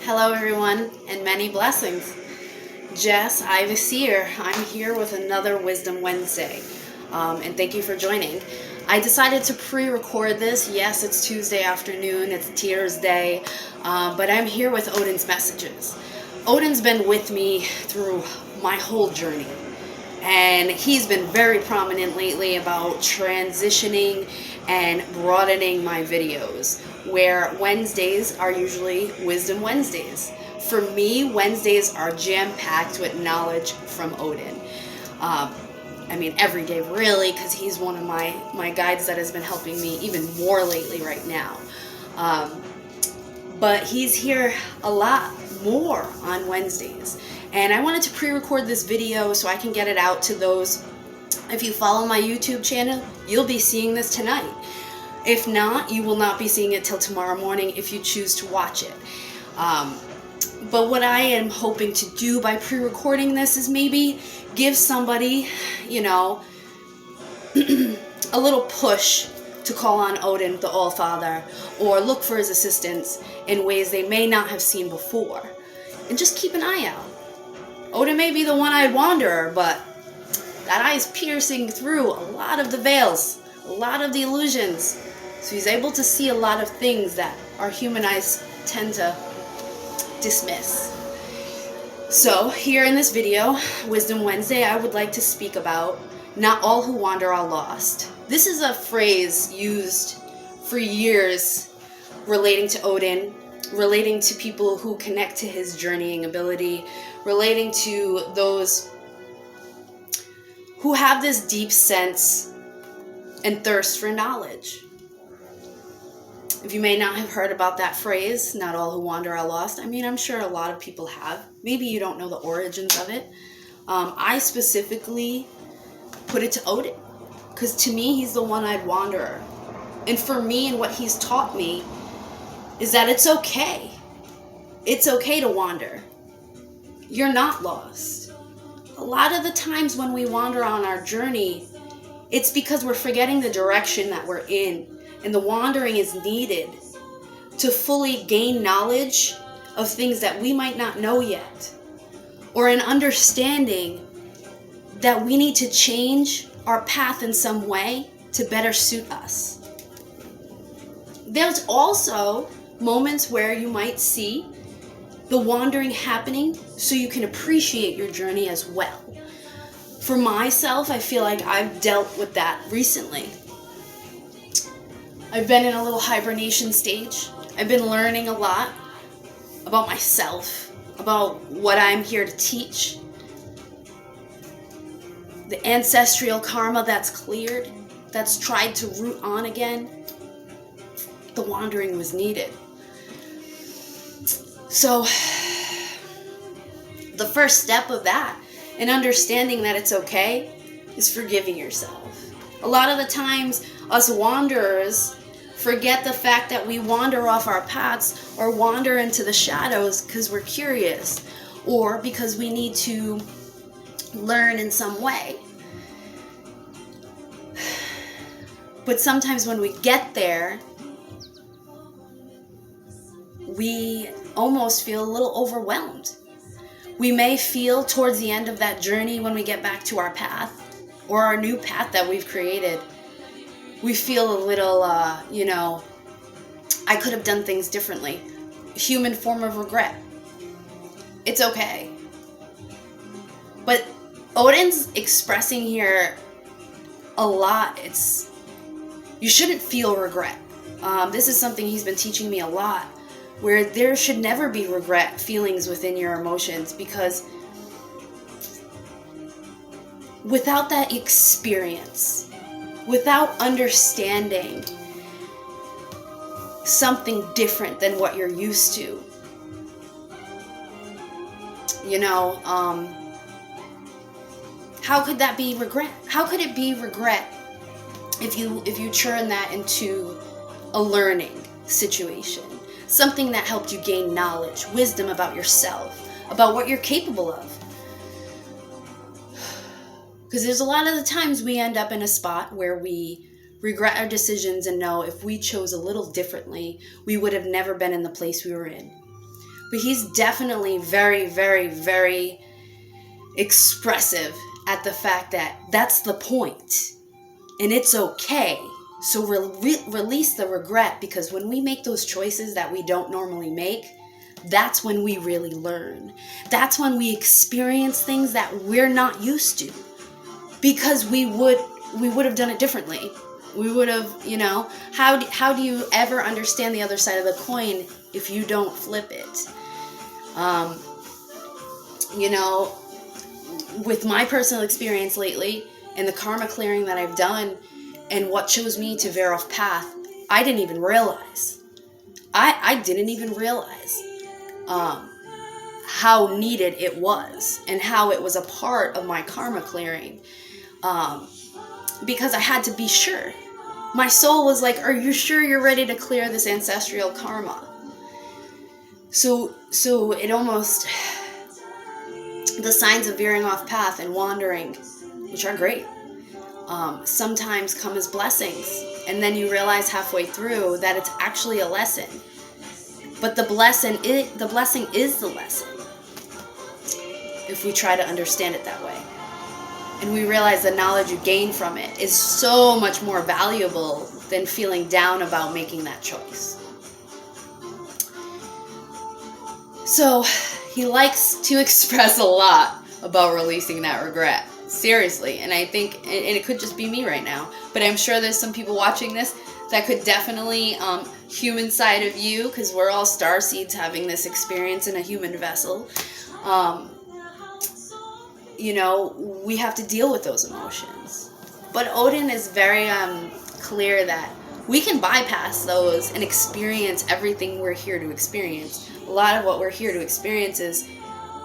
Hello everyone, and many blessings. Jess Ivis here. I'm here with another Wisdom Wednesday, and thank you for joining. I decided to pre-record this. Yes, it's Tuesday afternoon, it's Tears Day, but I'm here with Odin's messages. Odin's been with me through my whole journey, and he's been very prominent lately about transitioning and broadening my videos, where Wednesdays are usually Wisdom Wednesdays. For me, Wednesdays are jam-packed with knowledge from Odin. Every day really, because he's one of my guides that has been helping me even more lately right now. But he's here a lot more on Wednesdays. And I wanted to pre-record this video so I can get it out to those. If you follow my YouTube channel, you'll be seeing this tonight. If not, you will not be seeing it till tomorrow morning if you choose to watch it. But what I am hoping to do by pre-recording this is maybe give somebody, a little push to call on Odin, the All-Father, or look for his assistance in ways they may not have seen before. And just keep an eye out. Odin may be the one-eyed wanderer, but that eye is piercing through a lot of the veils, a lot of the illusions. So he's able to see a lot of things that our human eyes tend to dismiss. So here in this video, Wisdom Wednesday, I would like to speak about not all who wander are lost. This is a phrase used for years relating to Odin, relating to people who connect to his journeying ability, relating to those who have this deep sense and thirst for knowledge. If you may not have heard about that phrase, not all who wander are lost, I'm sure a lot of people have. Maybe you don't know the origins of it. I specifically put it to Odin, because to me, he's the one-eyed wanderer. And for me, and what he's taught me, is that it's okay. It's okay to wander. You're not lost. A lot of the times when we wander on our journey, it's because we're forgetting the direction that we're in. And the wandering is needed to fully gain knowledge of things that we might not know yet, or an understanding that we need to change our path in some way to better suit us. There's also moments where you might see the wandering happening so you can appreciate your journey as well. For myself, I feel like I've dealt with that recently. I've been in a little hibernation stage. I've been learning a lot about myself, about what I'm here to teach. The ancestral karma that's cleared, that's tried to root on again. The wandering was needed. So, the first step of that, and understanding that it's okay, is forgiving yourself. A lot of the times, us wanderers forget the fact that we wander off our paths or wander into the shadows because we're curious or because we need to learn in some way. But sometimes when we get there, we almost feel a little overwhelmed. We may feel towards the end of that journey when we get back to our path or our new path that we've created, we feel a little, I could have done things differently. Human form of regret. It's okay. But Odin's expressing here a lot. You shouldn't feel regret. This is something he's been teaching me a lot, where there should never be regret feelings within your emotions, because without that experience, without understanding something different than what you're used to, how could that be regret? How could it be regret if you turn that into a learning situation, something that helped you gain knowledge, wisdom about yourself, about what you're capable of? Because there's a lot of the times we end up in a spot where we regret our decisions and know if we chose a little differently, we would have never been in the place we were in. But he's definitely very, very, very expressive at the fact that that's the point. And it's okay. So release the regret, because when we make those choices that we don't normally make, that's when we really learn. That's when we experience things that we're not used to, because we would have done it differently. We would have, how do you ever understand the other side of the coin if you don't flip it? With my personal experience lately and the karma clearing that I've done and what chose me to veer off path, I didn't even realize. I didn't even realize how needed it was and how it was a part of my karma clearing. Because I had to be sure. My soul was like, are you sure you're ready to clear this ancestral karma? So it almost, the signs of veering off path and wandering, which are great, sometimes come as blessings. And then you realize halfway through that it's actually a lesson. But the blessing is the lesson if we try to understand it that way. And we realize the knowledge you gain from it is so much more valuable than feeling down about making that choice. So he likes to express a lot about releasing that regret. Seriously. And I think, and it could just be me right now, but I'm sure there's some people watching this that could definitely, human side of you, because we're all star seeds having this experience in a human vessel. We have to deal with those emotions. But Odin is very clear that we can bypass those and experience everything we're here to experience. A lot of what we're here to experience is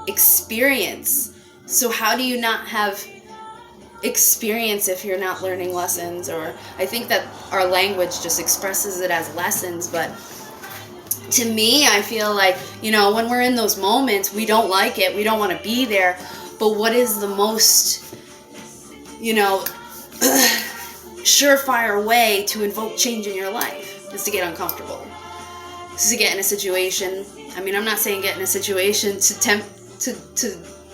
experience. So how do you not have experience if you're not learning lessons? Or I think that our language just expresses it as lessons, but to me, I feel like, when we're in those moments, we don't like it, we don't want to be there. But what is the most, surefire way to invoke change in your life? Is to get uncomfortable. Is to get in a situation. I mean, I'm not saying get in a situation to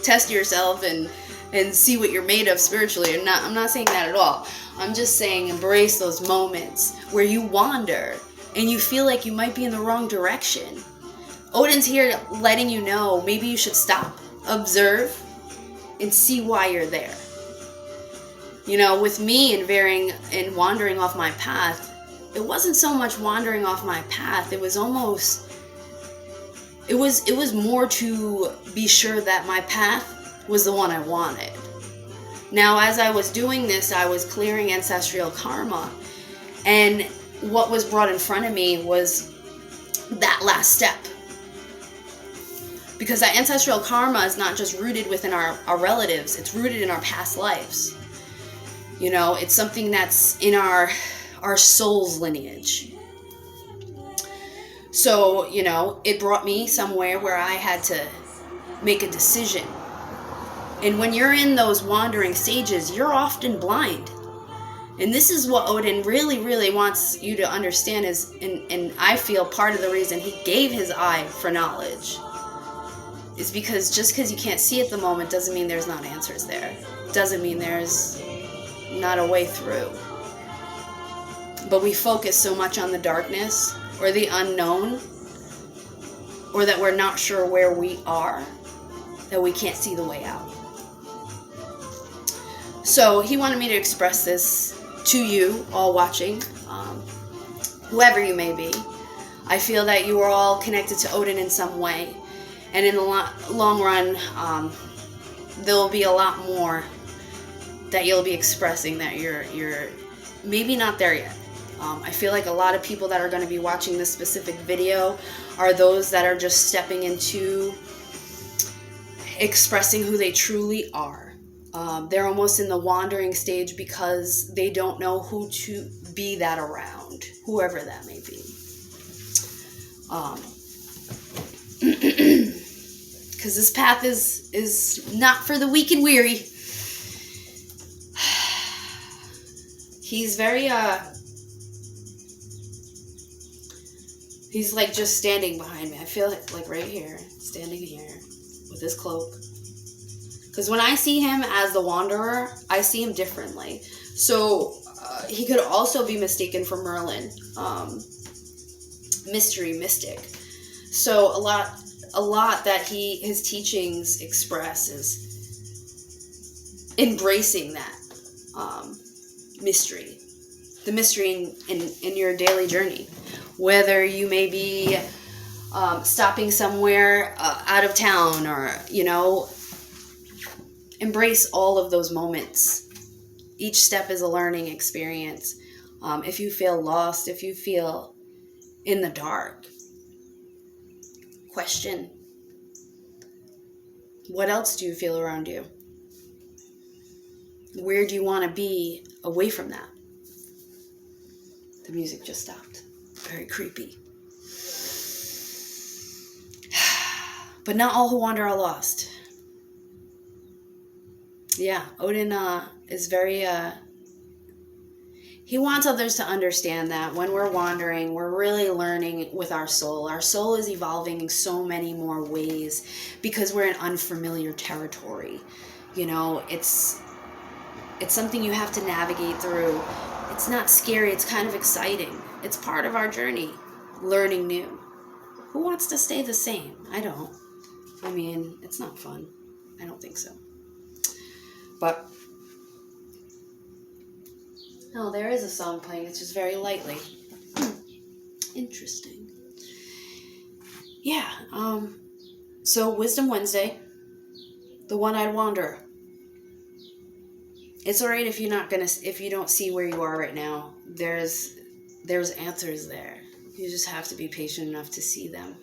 test yourself and see what you're made of spiritually. I'm not saying that at all. I'm just saying embrace those moments where you wander and you feel like you might be in the wrong direction. Odin's here letting you know maybe you should stop, observe, and see why you're there. With me and veering and wandering off my path, it wasn't so much wandering off my path. It was almost, it was more to be sure that my path was the one I wanted. Now, as I was doing this, I was clearing ancestral karma, and what was brought in front of me was that last step. Because that ancestral karma is not just rooted within our relatives, it's rooted in our past lives. It's something that's in our soul's lineage. So, it brought me somewhere where I had to make a decision. And when you're in those wandering stages, you're often blind. And this is what Odin really, really wants you to understand is, and I feel part of the reason he gave his eye for knowledge is because just because you can't see at the moment doesn't mean there's not answers there. Doesn't mean there's not a way through. But we focus so much on the darkness or the unknown, or that we're not sure where we are, that we can't see the way out. So he wanted me to express this to you all watching, whoever you may be. I feel that you are all connected to Odin in some way. And in the long run, there will be a lot more that you'll be expressing that you're maybe not there yet. I feel like a lot of people that are going to be watching this specific video are those that are just stepping into expressing who they truly are. They're almost in the wandering stage because they don't know who to be that around, whoever that may be. Because this path is not for the weak and weary. He's very He's like just standing behind me. I feel it like right here, standing here with his cloak. Because when I see him as the Wanderer, I see him differently. So he could also be mistaken for Merlin, mystery mystic. So a lot that his teachings express is embracing that mystery, the mystery in your daily journey. Whether you may be stopping somewhere out of town, or, embrace all of those moments. Each step is a learning experience. If you feel lost, if you feel in the dark, question. What else do you feel around you? Where do you want to be away from that? The music just stopped. Very creepy. But not all who wander are lost. Yeah, Odin is very... he wants others to understand that when we're wandering, we're really learning with our soul. Our soul is evolving in so many more ways because we're in unfamiliar territory. It's something you have to navigate through. It's not scary. It's kind of exciting. It's part of our journey, learning new. Who wants to stay the same? I don't. I mean, it's not fun. I don't think so. But, no, there is a song playing. It's just very lightly. Interesting. Yeah, so Wisdom Wednesday, the one-eyed wanderer. It's all right if you don't see where you are right now. There's answers there. You just have to be patient enough to see them.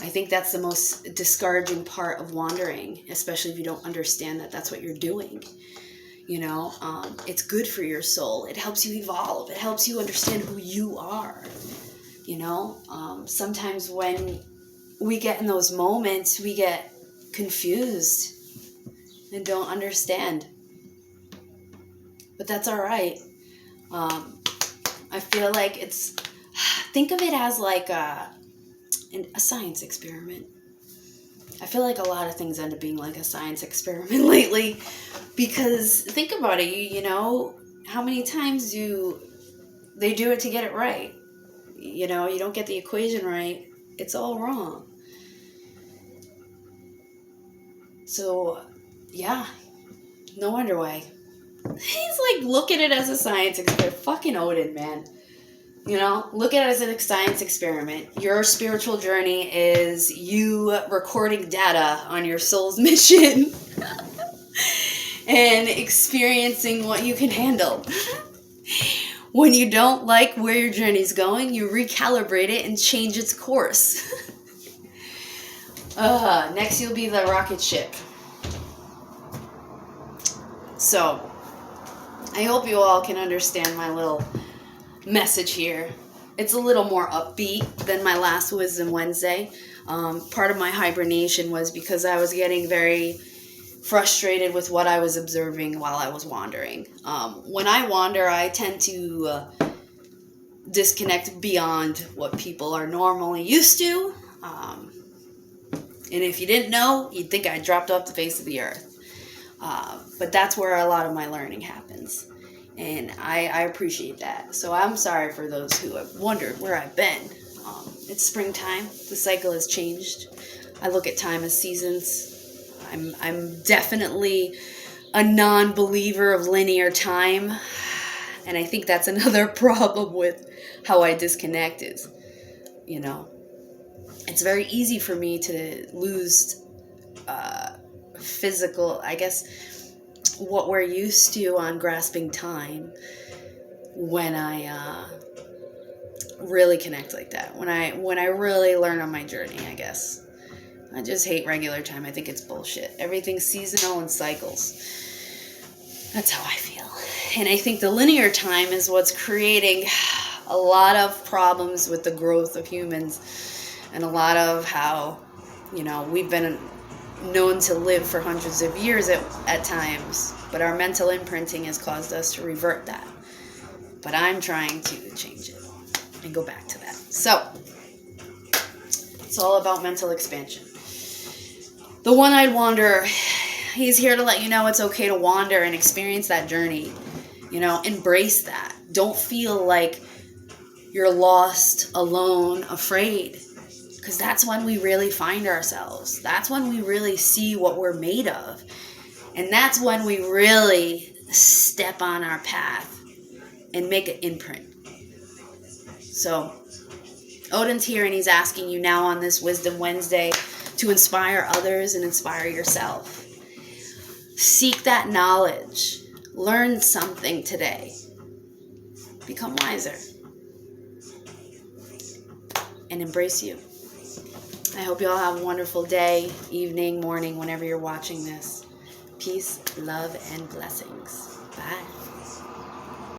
I think that's the most discouraging part of wandering, especially if you don't understand that that's what you're doing. It's good for your soul. It helps you evolve. It helps you understand who you are. Sometimes when we get in those moments, we get confused and don't understand. But that's all right. I feel like think of it as like a science experiment. I feel like a lot of things end up being like a science experiment lately, because think about it, how many times they do it to get it right? You don't get the equation right, it's all wrong. So, yeah, no wonder why. He's like, look at it as a science experiment. Fucking Odin, man. Look at it as a science experiment. Your spiritual journey is you recording data on your soul's mission and experiencing what you can handle. When you don't like where your journey's going, you recalibrate it and change its course. Next you'll be the rocket ship. So, I hope you all can understand my little message here. It's a little more upbeat than my last Wisdom Wednesday. Part of my hibernation was because I was getting very frustrated with what I was observing while I was wandering. When I wander, I tend to disconnect beyond what people are normally used to. And if you didn't know, you'd think I dropped off the face of the earth. But that's where a lot of my learning happens. And I appreciate that. So I'm sorry for those who have wondered where I've been. It's springtime. The cycle has changed. I look at time as seasons. I'm definitely a non-believer of linear time. And I think that's another problem with how I disconnect is, it's very easy for me to lose physical, I guess, what we're used to on grasping time when I really connect like that. When I really learn on my journey, I guess. I just hate regular time. I think it's bullshit. Everything's seasonal and cycles. That's how I feel. And I think the linear time is what's creating a lot of problems with the growth of humans, and a lot of how, we've been known to live for hundreds of years at times, but our mental imprinting has caused us to revert that. But I'm trying to change it and go back to that. So, it's all about mental expansion. The one-eyed wanderer, he's here to let you know it's okay to wander and experience that journey. Embrace that. Don't feel like you're lost, alone, afraid. Because that's when we really find ourselves. That's when we really see what we're made of. And that's when we really step on our path and make an imprint. So, Odin's here and he's asking you now on this Wisdom Wednesday to inspire others and inspire yourself. Seek that knowledge. Learn something today. Become wiser. And embrace you. I hope you all have a wonderful day, evening, morning, whenever you're watching this. Peace, love, and blessings.